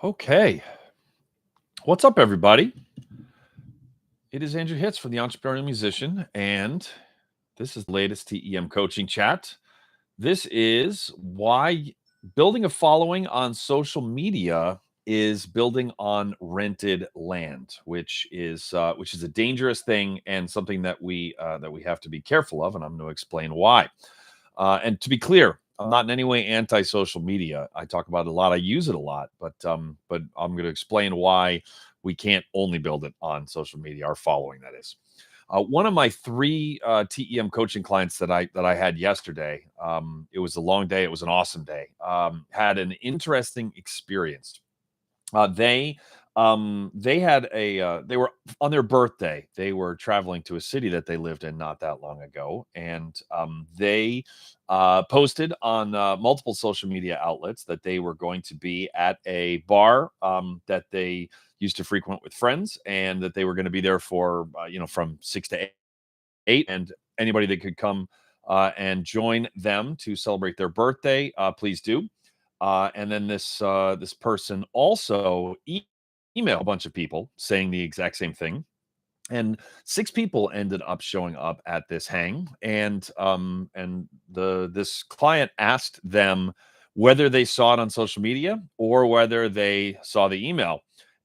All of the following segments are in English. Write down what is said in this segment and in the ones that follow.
Okay. What's up, everybody? It is Andrew Hitz from the Entrepreneurial Musician, and this is the latest TEM coaching chat. This is why building a following on social media is building on rented land, which is a dangerous thing and something that we have to be careful of, and I'm going to explain why. And to be clear, I'm not in any way anti-social media. I talk about it a lot. I use it a lot, but I'm going to explain why we can't only build it on social media. Our following, that is. One of my three TEM coaching clients that I had yesterday. It was a long day. It was an awesome day. Had an interesting experience. They had they were on their birthday. They were traveling to a city that they lived in not that long ago, and they posted on multiple social media outlets that they were going to be at a bar that they used to frequent with friends, and that they were going to be there for from 6 to 8, and anybody that could come and join them to celebrate their birthday, please do. And then this person also emailed a bunch of people saying the exact same thing, and six people ended up showing up at this hang. And the this client asked them whether they saw it on social media or whether they saw the email,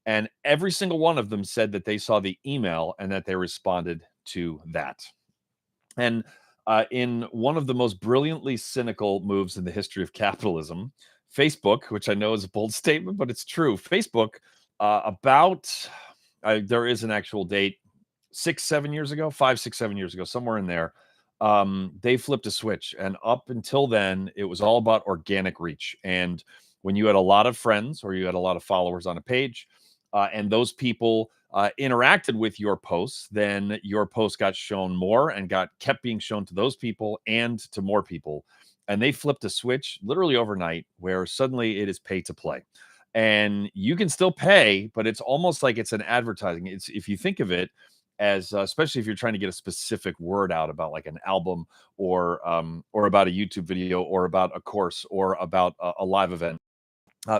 and every single one of them said that they saw the email and that they responded to that. And in one of the most brilliantly cynical moves in the history of capitalism, Facebook, which I know is a bold statement, but it's true. Facebook, about there is an actual date, 6, 7 years ago, 5, 6, 7 years ago, somewhere in there. They flipped a switch, and up until then, it was all about organic reach. And when you had a lot of friends or you had a lot of followers on a page, and those people interacted with your posts, then your post got shown more and got kept being shown to those people and to more people. And they flipped a switch literally overnight where suddenly it is pay to play. And you can still pay, but it's almost like it's an advertising. It's, if you think of it as, especially if you're trying to get a specific word out about like an album, or about a YouTube video, or about a course, or about a live event.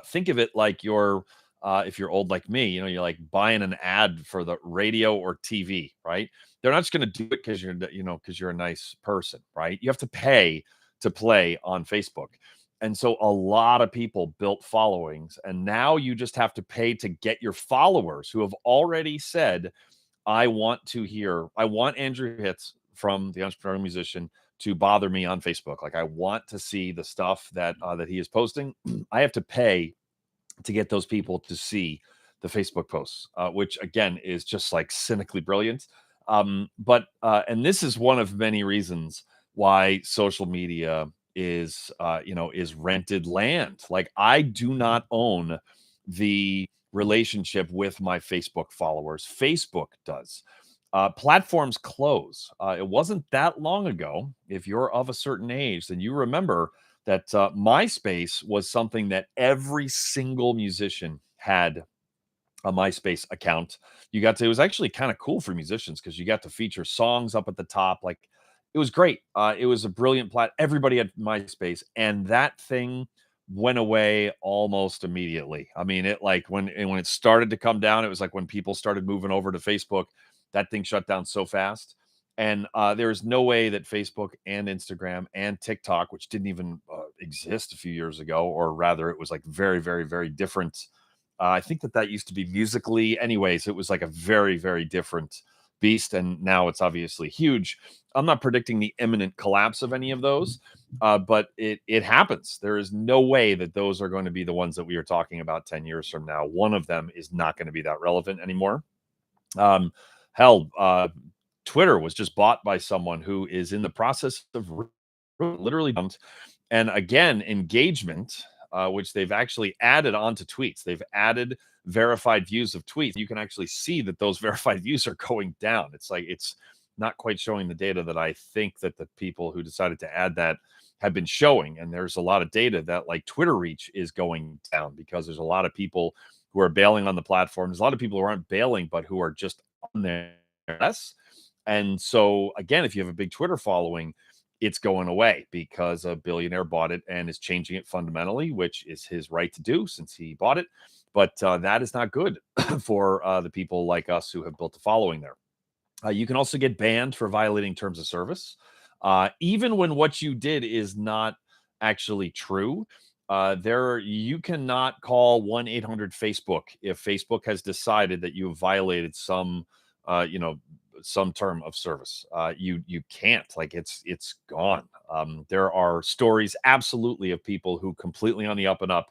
Think of it like you're, if you're old like me, you're like buying an ad for the radio or TV, right? They're not just going to do it because because you're a nice person, right? You have to pay to play on Facebook. And so a lot of people built followings, and now you just have to pay to get your followers who have already said, I want Andrew Hitz from the Entrepreneurial Musician to bother me on Facebook. Like, I want to see the stuff that he is posting. I have to pay to get those people to see the Facebook posts, which again is just like cynically brilliant. But and this is one of many reasons why social media is rented land. Like, I do not own the relationship with my Facebook followers. Facebook does. Platforms close. It wasn't that long ago. If you're of a certain age, then you remember that MySpace was something that every single musician had a MySpace account. It was actually kind of cool for musicians because you got to feature songs up at the top. Like, it was great. It was a brilliant everybody had MySpace, and that thing went away almost immediately. I mean, it like when it started to come down, it was like when people started moving over to Facebook, that thing shut down so fast. And there's no way that Facebook and Instagram and TikTok, which didn't even exist a few years ago, or rather, it was like very, very, very different. I think that used to be Musically. Anyways, it was like a very, very different beast, and now it's obviously huge. I'm not predicting the imminent collapse of any of those, but it happens. There is no way that those are going to be the ones that we are talking about 10 years from now. One of them is not going to be that relevant anymore. Um, hell, Twitter was just bought by someone who is in the process of literally dumped. And again, engagement, which they've actually added onto tweets. They've added verified views of tweets. You can actually see that those verified views are going down. It's like it's not quite showing the data that I think that the people who decided to add that have been showing. And there's a lot of data that like Twitter reach is going down because there's a lot of people who are bailing on the platform. There's a lot of people who aren't bailing, but who are just on there less. And so again, if you have a big Twitter following, it's going away because a billionaire bought it and is changing it fundamentally, which is his right to do since he bought it. but that is not good for the people like us who have built a following there. You can also get banned for violating terms of service, even when what you did is not actually true. There, you cannot call 1-800 Facebook if Facebook has decided that you have violated some, you know, some term of service. You can't, like, it's gone. There are stories absolutely of people who completely on the up and up.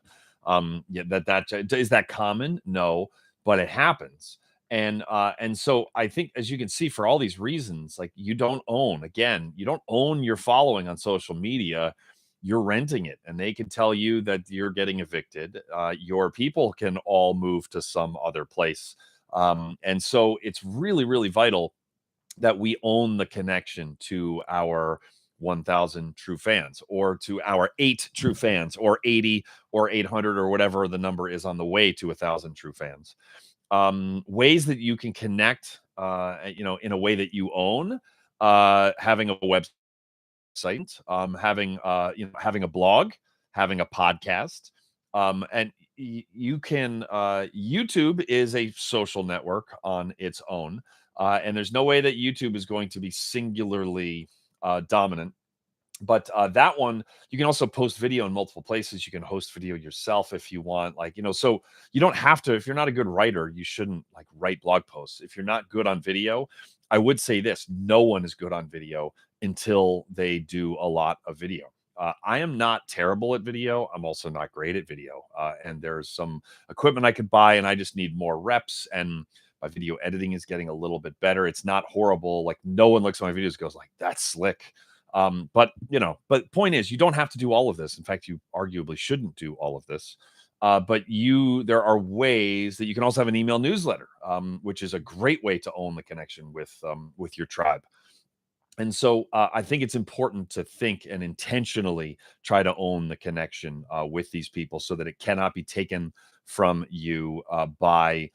Yeah, is that common? No, but it happens. And so I think, as you can see, for all these reasons, like, you don't own, again, you don't own your following on social media. You're renting it, and they can tell you that you're getting evicted. Your people can all move to some other place. And so it's really, really vital that we own the connection to our 1,000 true fans, or to our 8 true fans, or 80 or 800, or whatever the number is on the way to 1,000 true fans. Ways that you can connect, in a way that you own, having a website, having a blog, having a podcast, and you can. YouTube is a social network on its own, and there's no way that YouTube is going to be singularly dominant. But that one, you can also post video in multiple places. You can host video yourself if you want, like, so you don't have to. If you're not a good writer, you shouldn't, like, write blog posts. If you're not good on video, I would say this: no one is good on video until they do a lot of video. I am not terrible at video. I'm also not great at video, and there's some equipment I could buy, and I just need more reps. And my video editing is getting a little bit better. It's not horrible. Like, no one looks at my videos and goes like, "That's slick." But point is, you don't have to do all of this. In fact, you arguably shouldn't do all of this. But there are ways that you can also have an email newsletter, which is a great way to own the connection with your tribe. And so I think it's important to think and intentionally try to own the connection with these people, so that it cannot be taken from you by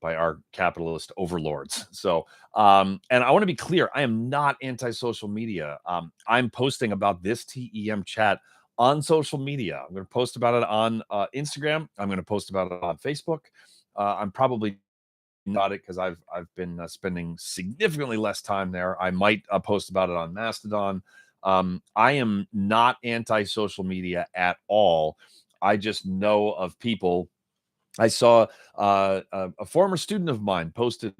our capitalist overlords. So, and I want to be clear: I am not anti-social media. I'm posting about this TEM chat on social media. I'm going to post about it on Instagram. I'm going to post about it on Facebook. I'm probably not it, because I've been spending significantly less time there. I might post about it on Mastodon. I am not anti-social media at all. I just know of people. I saw a former student of mine posted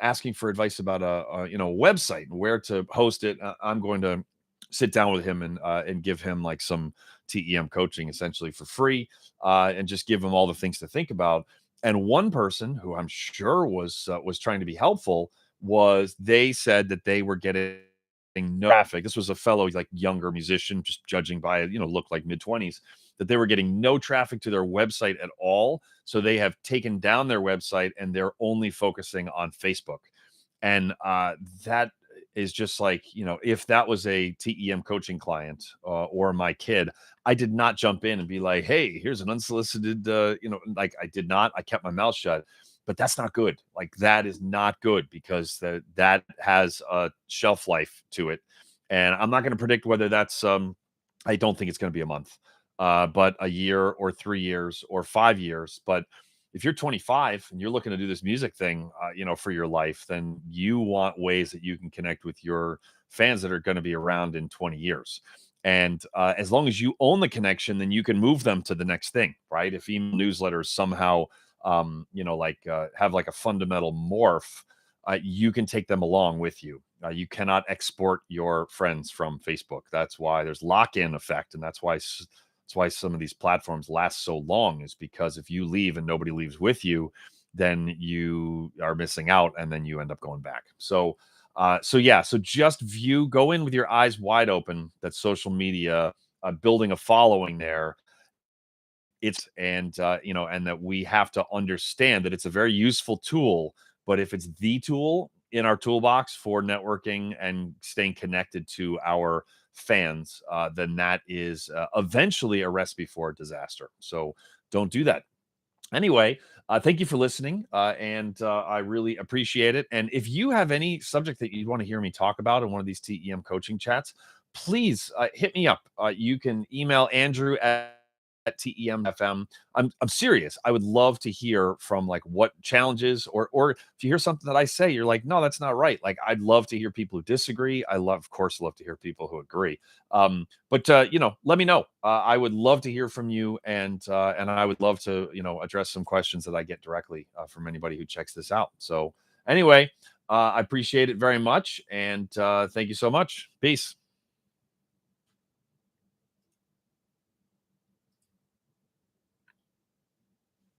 asking for advice about a website and where to host it. I'm going to sit down with him and give him, like, some TEM coaching, essentially for free, and just give him all the things to think about. And one person who I'm sure was trying to be helpful, they said that they were getting no traffic. This was a fellow, like, younger musician, just judging by it, looked like mid-20s, that they were getting no traffic to their website at all. So they have taken down their website, and they're only focusing on Facebook. And that is just like, if that was a TEM coaching client, or my kid, I did not jump in and be like, "Hey, here's an unsolicited," like, I did not. I kept my mouth shut. But that's not good. Like, that is not good, because that has a shelf life to it. And I'm not going to predict whether that's, I don't think it's going to be a month, but a year, or 3 years, or 5 years. But if you're 25 and you're looking to do this music thing, for your life, then you want ways that you can connect with your fans that are going to be around in 20 years. And as long as you own the connection, then you can move them to the next thing, right? If email newsletters somehow, have, like, a fundamental morph, you can take them along with you. You cannot export your friends from Facebook. That's why there's lock-in effect, and that's why some of these platforms last so long, is because if you leave and nobody leaves with you, then you are missing out, and then you end up going back. So just go in with your eyes wide open that social media, building a following there, and that we have to understand that it's a very useful tool. But if it's the tool in our toolbox for networking and staying connected to our fans, then that is eventually a recipe for disaster. So don't do that. Anyway, thank you for listening, and I really appreciate it. And if you have any subject that you want to hear me talk about in one of these TEM coaching chats, please hit me up. You can email Andrew at at TEM FM. I'm serious. I would love to hear from like what challenges or if you hear something that I say, you're like, no, that's not right. Like I'd love to hear people who disagree. I love, of course, love to hear people who agree. But let me know. I would love to hear from you, and I would love to address some questions that I get directly from anybody who checks this out. So anyway, I appreciate it very much, and thank you so much. Peace.